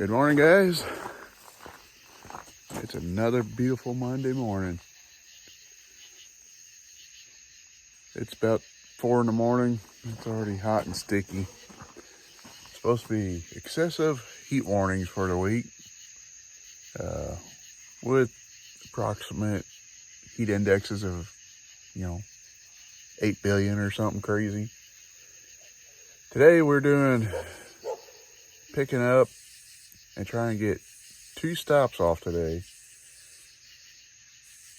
Good morning, guys. It's another beautiful Monday morning. It's about 4 in the morning. It's already hot and sticky. It's supposed to be excessive heat warnings for the week, with approximate heat indexes of, 8 billion or something crazy. Today we're doing picking up and trying to get 2 stops off today.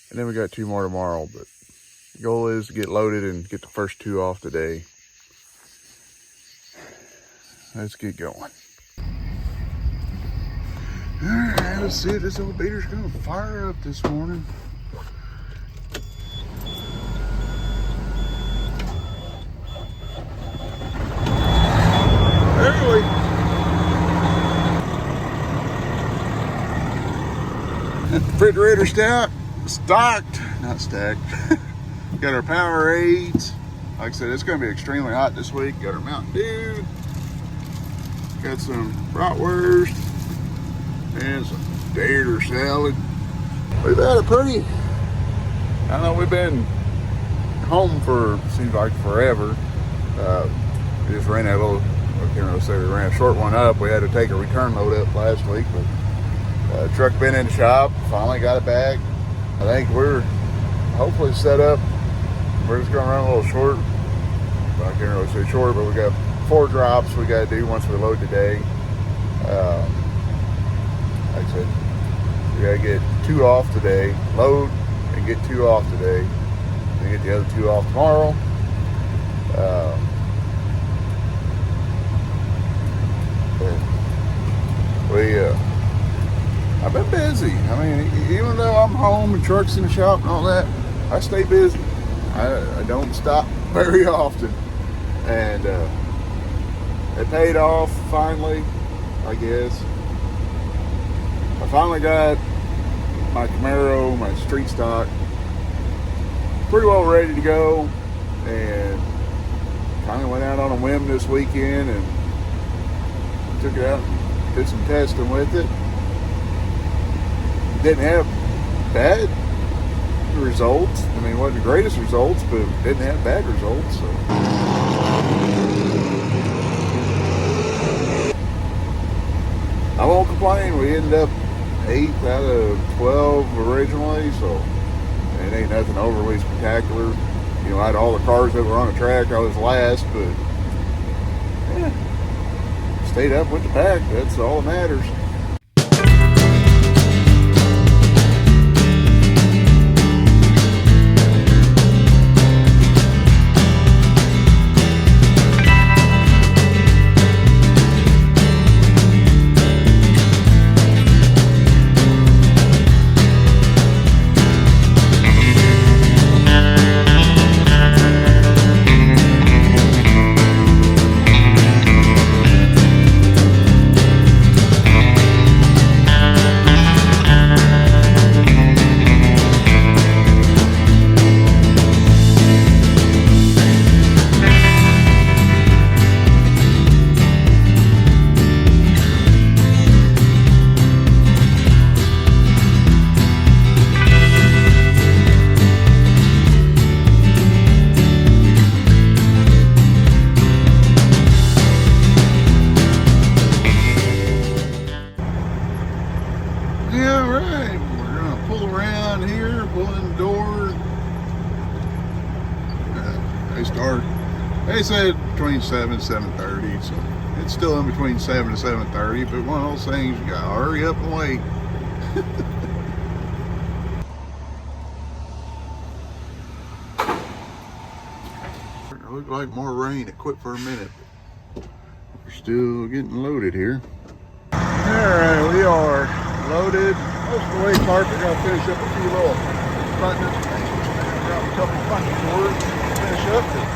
And then we got 2 more tomorrow, but the goal is to get loaded and get the first 2 off today. Let's get going. All right, let's see if this old beater's gonna fire up this morning. Early. Refrigerator stocked, not stacked. Got our Powerades. Like I said, it's going to be extremely hot this week. Got our Mountain Dew. Got some bratwurst and some tater salad. We've had a pretty, I know we've been home for, seems like forever. We just ran that little, I can't really say we ran a short one up. We had to take a return load up last week, but truck been in the shop, finally got it back. I think we're hopefully set up. We're just gonna run a little short. I can't really say short, but we got 4 drops we gotta do once we load today. Like I said, we gotta get 2 off today, load and get 2 off today. Then get the other 2 off tomorrow. I've been busy. I mean, even though I'm home and trucks in the shop and all that, I stay busy. I don't stop very often. And it paid off finally, I guess. I finally got my Camaro, my street stock, pretty well ready to go. And kind of went out on a whim this weekend and took it out and did some testing with it. Didn't have bad results. I mean, it wasn't the greatest results, but didn't have bad results. So. I won't complain. We ended up 8 out of 12 originally, so it ain't nothing overly spectacular. I had all the cars that were on the track. I was last, but stayed up with the pack. That's all that matters. They said between 7 and 7:30, so it's still in between 7 and 7:30, but one of those things, you gotta hurry up and wait. It looked like more rain. It quit for a minute. We're still getting loaded here. Alright, we are loaded. Most of the way parked. We're gonna finish up a few little buttons. Grab a couple buttons for it. Finish up.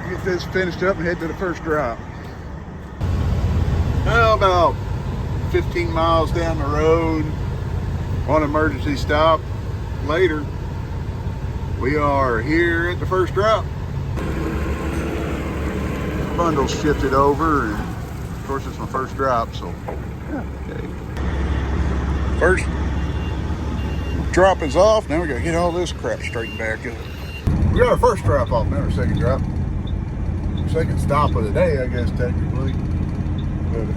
Get this finished up and head to the first drop. Now about 15 miles down the road, on emergency stop later, we are here at the first drop. Bundles shifted over and Of course, it's my first drop, so yeah, okay. First drop is off. Now we gotta get all this crap straightened back up. We got our first drop off, now our second drop. Second stop of the day, I guess, technically. But,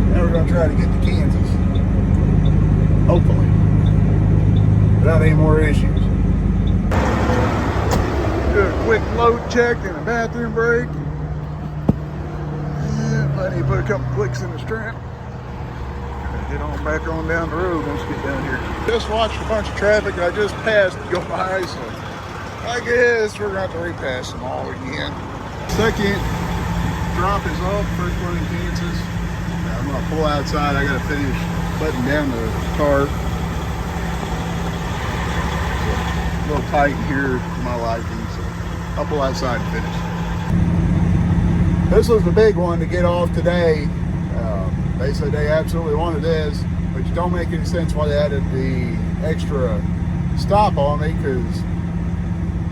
now we're gonna try to get to Kansas. Hopefully. Without any more issues. Do a quick load check and a bathroom break. And I need to put a couple clicks in the strap. Get on back on down the road once we get down here. Just watched a bunch of traffic I just passed go by, so I guess we're going to have to repass them all again. Second drop is off, first one in Kansas. I'm going to pull outside. I got to finish buttoning down the tarp. It's a little tight here for my liking, so I'll pull outside and finish. This was the big one to get off today. They said they absolutely wanted this, which don't make any sense why they added the extra stop on me, because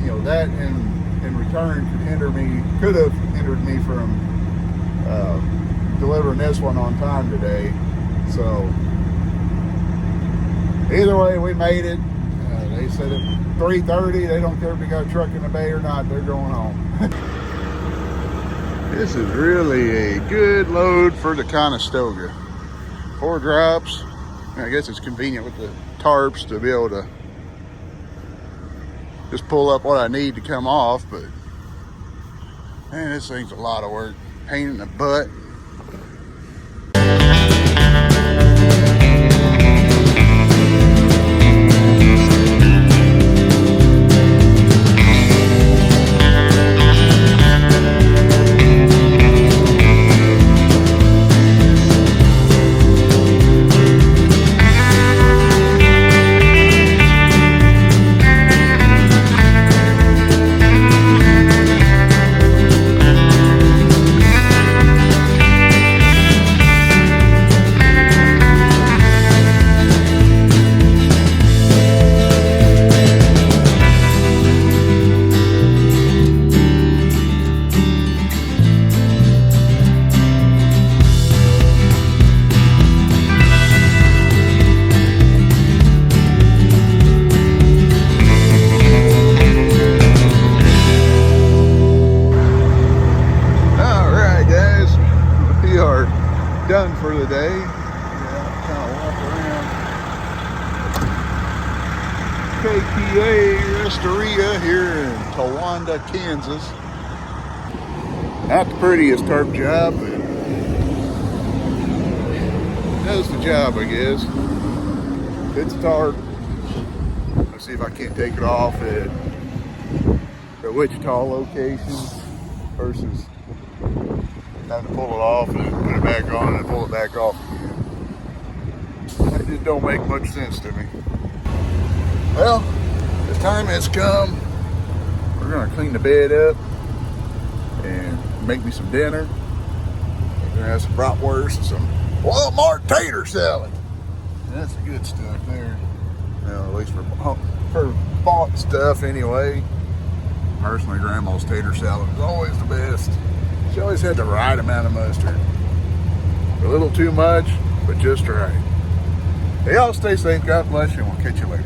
you know that in return could have hindered me from delivering this one on time today. So either way, we made it. They said at 3:30, they don't care if we got a truck in the bay or not, they're going home. This is really a good load for the Conestoga. 4 drops. I guess it's convenient with the tarps to be able to just pull up what I need to come off, but man, this thing's a lot of work. Pain in the butt. Done for the day. Kind of walk around KPA Resteria here in Towanda, Kansas. Not the prettiest tarp job, but does the job, I guess. It's a tarp. Let's see if I can't take it off at the Wichita location versus having to pull it off and put it back on and pull it back off again. That just don't make much sense to me. Well, the time has come. We're gonna clean the bed up and make me some dinner. We're gonna have some bratwurst and some Walmart tater salad. That's the good stuff there. Well, at least for bought stuff anyway. Personally, Grandma's tater salad is always the best. She always had the right amount of mustard. A little too much, but just right. Hey, y'all stay safe. God bless you, and we'll catch you later.